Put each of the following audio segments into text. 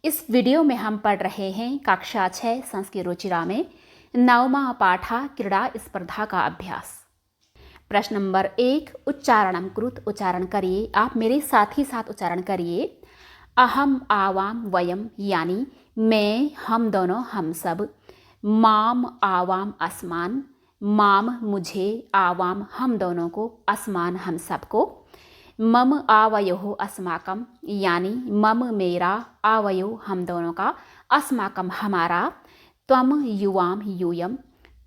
इस वीडियो में हम पढ़ रहे हैं कक्षा 6 संस्कृत रुचिरा में 9वां पाठा क्रीड़ा स्पर्धा का अभ्यास। प्रश्न नंबर 1 उच्चारणम कृत उच्चारण करिए। आप मेरे साथ ही साथ उच्चारण करिए। अहम आवाम वयम यानी मैं, हम दोनों, हम सब। माम आवाम अस्मान, माम मुझे, आवाम हम दोनों को, अस्मान हम सबको। मम आवयो अस्माकम यानी मम मेरा, आवयो हम दोनों का, अस्माकम हमारा। त्वम युवाम यूयम,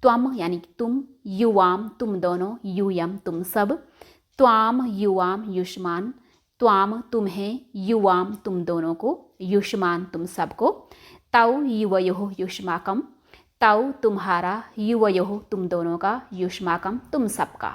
त्वम यानी तुम, युवाम तुम दोनों, यूयम तुम सब। त्वाम युवाम युष्मान, त्वाम तुम्हें, युवाम तुम दोनों को, युष्मान तुम सबको। तौ युवयो युष्माकम, तौ तुम्हारा, युवयो तुम दोनों का, युष्माकम तुम सबका।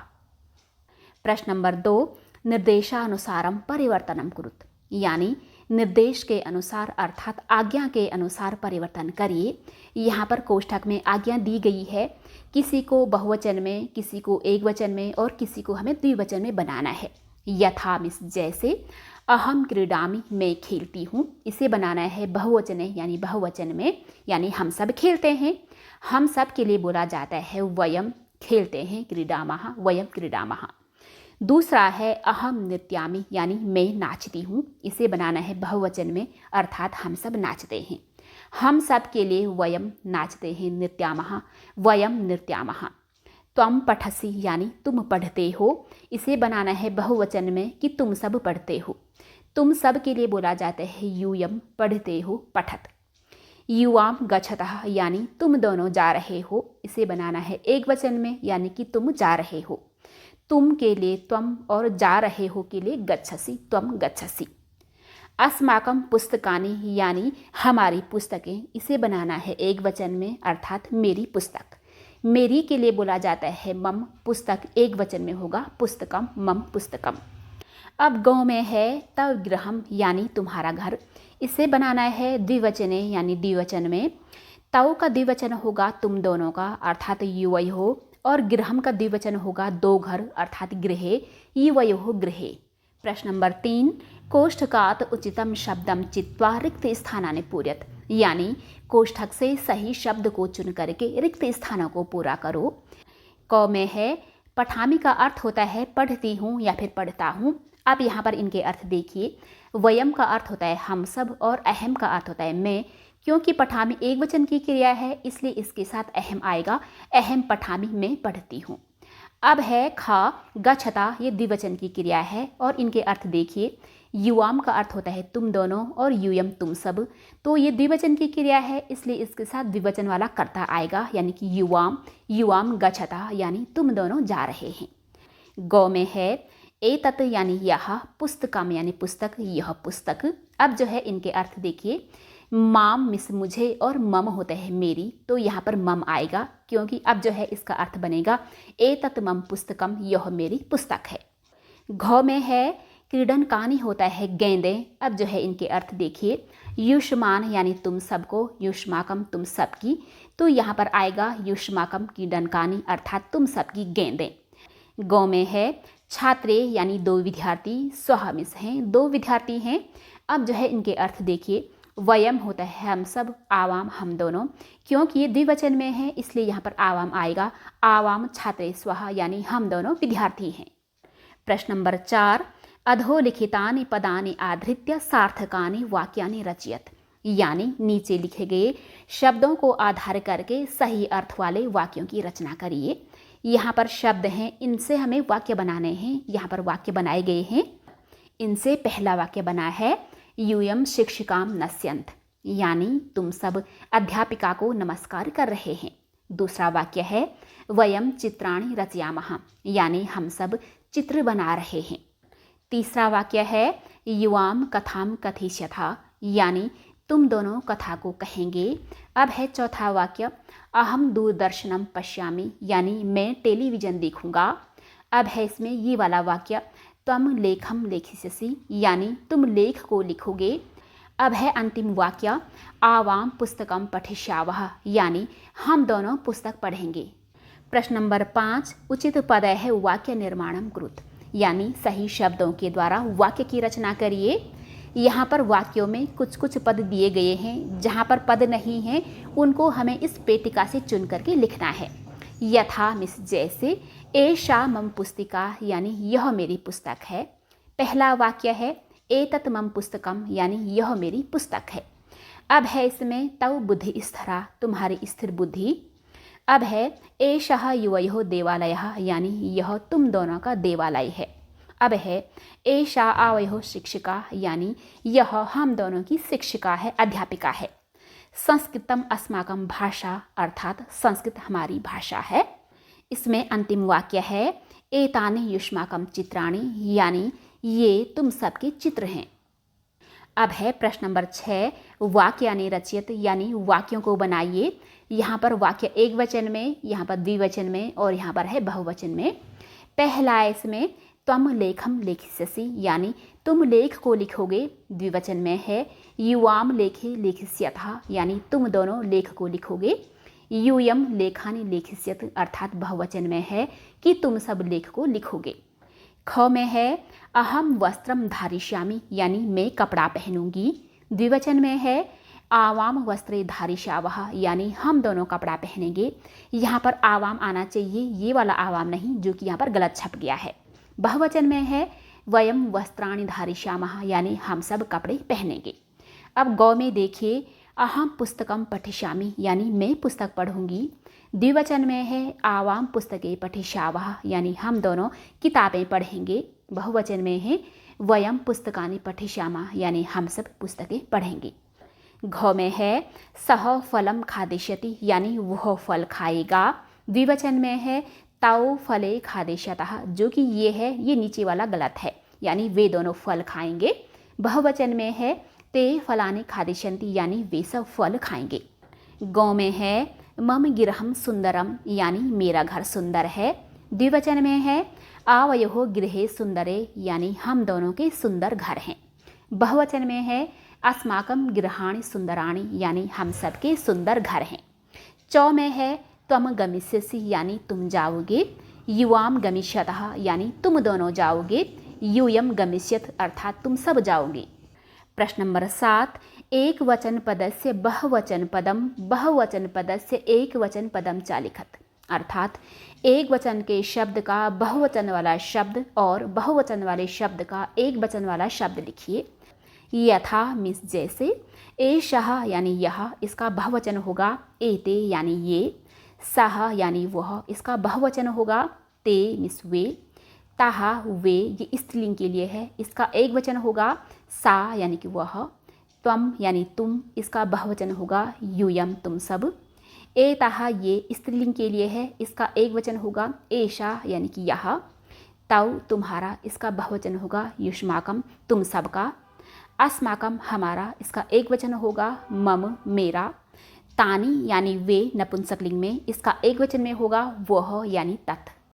प्रश्न नंबर 2 निर्देशानुसारम परिवर्तनम कुरुत यानी निर्देश के अनुसार अर्थात आज्ञा के अनुसार परिवर्तन करिए। यहाँ पर कोष्ठक में आज्ञा दी गई है, किसी को बहुवचन में, किसी को एक वचन में और किसी को हमें द्विवचन में बनाना है। यथा मिस जैसे, अहम क्रीडामी मैं खेलती हूँ, इसे बनाना है बहुवचन यानी बहुवचन में, यानी हम सब खेलते हैं। हम सब के लिए बोला जाता है वयम खेलते हैं, क्रीडामः वयम क्रीडामः। दूसरा है अहम नृत्यामि यानी मैं नाचती हूँ, इसे बनाना है बहुवचन में अर्थात हम सब नाचते हैं। हम सब के लिए वयम नाचते हैं, नृत्यामः वयम नृत्यामः। त्वम पठसि यानी तुम पढ़ते हो, इसे बनाना है बहुवचन में कि तुम सब पढ़ते हो। तुम सब के लिए बोला जाता है यूयम पढ़ते हो, पठत। युवाम गच्छतः यानी तुम दोनों जा रहे हो, इसे बनाना है एक वचन में यानी कि तुम जा रहे हो। तुम के लिए त्वम और जा रहे हो के लिए गच्छसि, त्वम गच्छसि। अस्माकम पुस्तकानि यानी हमारी पुस्तकें, इसे बनाना है एक वचन में अर्थात मेरी पुस्तक। मेरी के लिए बोला जाता है मम, पुस्तक एक वचन में होगा पुस्तकम, मम पुस्तकम। अब गौ में है तव गृहम यानी तुम्हारा घर, इसे बनाना है द्विवचने यानी द्विवचन में। तव का द्विवचन होगा तुम दोनों का अर्थात युवयो, और गृहम का द्विवचन होगा दो घर अर्थात गृहे, युवयो गृहे। प्रश्न नंबर 3 कोष्ठकात उचितम शब्दम चित्वा रिक्त स्थानानि पूरयत यानी कोष्ठक से सही शब्द को चुन करके रिक्त स्थानों को पूरा करो। क में है पठामी का अर्थ होता है पढ़ती हूँ या फिर पढ़ता हूँ। आप यहाँ पर इनके अर्थ देखिए। वयम का अर्थ होता है हम सब और अहम का अर्थ होता है मैं। क्योंकि पठामी एक वचन की क्रिया है इसलिए इसके साथ अहम आएगा, अहम पठामी मैं पढ़ती हूँ। अब है खा गच्छता, ये द्विवचन की क्रिया है और इनके अर्थ देखिए। युवाम का अर्थ होता है तुम दोनों और यूयम तुम सब, तो ये द्विवचन की क्रिया है इसलिए इसके साथ द्विवचन वाला कर्ता आएगा यानी कि युवाम, युवाम गच्छता यानी तुम दोनों जा रहे हैं। गौ में है एतत् यानी यह, पुस्तकम यानी पुस्तक, यह पुस्तक। अब जो है इनके अर्थ देखिए। माम मिस मुझे और मम होता है मेरी, तो यहाँ पर मम आएगा क्योंकि अब जो है इसका अर्थ बनेगा एतत् मम पुस्तकम, यह मेरी पुस्तक है। घ में है क्रीडन कानी होता है गेंदे। अब जो है इनके अर्थ देखिए। युष्मान यानी तुम सबको, युष्माकम तुम सबकी, तो यहाँ पर आएगा युष्माकम क्रीडन कानी अर्थात तुम सबकी गेंदें। गौ में है छात्रे यानी दो विद्यार्थी, स्वह मिस हैं दो विद्यार्थी हैं। अब जो है इनके अर्थ देखिए। वयम होता है हम सब, आवाम हम दोनों, क्योंकि ये द्विवचन में है इसलिए यहाँ पर आवाम आएगा। आवाम छात्रे स्वः यानी हम दोनों विद्यार्थी हैं। प्रश्न नंबर 4 अधोलिखितानि पदानि आधृत्य सार्थकानि वाक्यानि रचयत यानी नीचे लिखे गए शब्दों को आधार करके सही अर्थ वाले वाक्यों की रचना करिए। यहाँ पर शब्द हैं, इनसे हमें वाक्य बनाने हैं। यहाँ पर वाक्य बनाए गए हैं। इनसे पहला वाक्य बना है यूयम शिक्षिकाम नश्यन्त यानी तुम सब अध्यापिका को नमस्कार कर रहे हैं। दूसरा वाक्य है वयम चित्राणि रचयामः यानी हम सब चित्र बना रहे हैं। तीसरा वाक्य है युवाम कथाम कथिष्यथा यानी तुम दोनों कथा को कहेंगे। अब है चौथा वाक्य अहम दूरदर्शनम पश्यामि यानी मैं टेलीविज़न देखूंगा। अब है इसमें ये वाला वाक्य त्वम लेखम लेखिष्यसि यानी तुम लेख को लिखोगे। अब है अंतिम वाक्य आवाम पुस्तकम पठिष्यावः यानी हम दोनों पुस्तक पढ़ेंगे। प्रश्न नंबर 5 उचित पद है वाक्य निर्माणम कृत यानी सही शब्दों के द्वारा वाक्य की रचना करिए। यहाँ पर वाक्यों में कुछ कुछ पद दिए गए हैं, जहाँ पर पद नहीं हैं उनको हमें इस पेटिका से चुन करके लिखना है। यथा मिस जैसे, एषा मम पुस्तिका यानी यह मेरी पुस्तक है। पहला वाक्य है एतत् मम पुस्तकम यानी यह मेरी पुस्तक है। अब है इसमें तव बुद्धि स्थिरा तुम्हारी स्थिर बुद्धि। अब है एषः युवयोः देवालयः यानी यह तुम दोनों का देवालय है। अब है एषा आवयोः शिक्षिका यानी यह हम दोनों की शिक्षिका है, अध्यापिका है। संस्कृतम अस्माकं भाषा अर्थात संस्कृत हमारी भाषा है। इसमें अंतिम वाक्य है एतानि युष्माकं चित्राणि यानी ये तुम सबके चित्र हैं। अब है प्रश्न नंबर 6, वाक्यानि रचयत यानी वाक्यों को बनाइए। यहाँ पर वाक्य एक वचन में, यहाँ पर द्विवचन में और यहाँ पर है बहुवचन में। पहला है इसमें त्वम लेखम लेखिष्यसि यानी तुम लेख को लिखोगे, द्विवचन में है। युवाम लेखे लेखिष्यतः यानी तुम दोनों लेख को लिखोगे। यूयम लेखानि लेखिष्यत अर्थात बहुवचन में है कि तुम सब लेख को लिखोगे। ख में है अहम वस्त्रम धारिष्यामि यानी मैं कपड़ा पहनूंगी, द्विवचन में है आवाम वस्त्रे धारिष्यावः यानी हम दोनों कपड़ा पहनेंगे। यहाँ पर आवाम आना चाहिए, ये वाला आवाम नहीं जो कि यहाँ पर गलत छप गया है। बहुवचन में है वयम वस्त्राणि धारिष्यामः यानी हम सब कपड़े पहनेंगे। अब गौ में देखिए अहम पुस्तकम पठिष्यामि यानी मैं पुस्तक पढ़ूंगी, द्विवचन में है आवाम पुस्तके पठिष्यावः यानी हम दोनों किताबें पढ़ेंगे। बहुवचन में है वयम पुस्तकानि पठिष्यामः यानी हम सब पुस्तकें पढ़ेंगे। घ में है सह फलम खादिष्यति यानी वह फल खाएगा, द्विवचन में है तौ फले खादिष्यतः जो कि ये है, ये नीचे वाला गलत है यानी वे दोनों फल खाएंगे। बहुवचन में है ते फलानि खादिष्यन्ति यानी वे सब फल खाएंगे। गौ में है मम गिरहम सुंदरम यानी मेरा घर सुंदर है, द्विवचन में है आवयोः गृहे सुंदरे यानी हम दोनों के सुंदर घर हैं। बहुवचन में है अस्माकं गृहाणि सुंदराणि यानी हम सब के सुंदर घर हैं। चौ में है त्वम गमिष्यसि यानी तुम जाओगे, युवाम गमिष्यतः यानी तुम दोनों जाओगे, यूयम गमिष्यत अर्थात तुम सब जाओगे। प्रश्न नंबर 7, एक वचन पदस्य बहुवचन पदम बहुवचन पदस्य एक वचन पदम च लिखत अर्थात एक वचन के शब्द का बहुवचन वाला शब्द और बहुवचन वाले शब्द का एक वचन वाला शब्द लिखिए। यथा मिस जैसे, एषः यानी यह इसका बहुवचन होगा, एते यानी ये, सः यानी वह इसका बहुवचन होगा, ते मिस वे, ताहा वे ये स्त्रीलिंग के लिए है, इसका एक वचन होगा, सा यानी कि वह, त्वम यानी तुम इसका बहुवचन होगा, यूयम तुम सब, एताहा ये स्त्रीलिंग के लिए है, इसका एक वचन होगा, एषा यानी कि यह, तौ तुम्हारा इसका बहुवचन होगा, युष्माकम तुम सबका, अस्माकम हमारा इसका एक वचन होगा, मम मेरा, तानी यानी वे नपुंसकलिंग में इसका एक वचन में होगा, वह यानी तत्।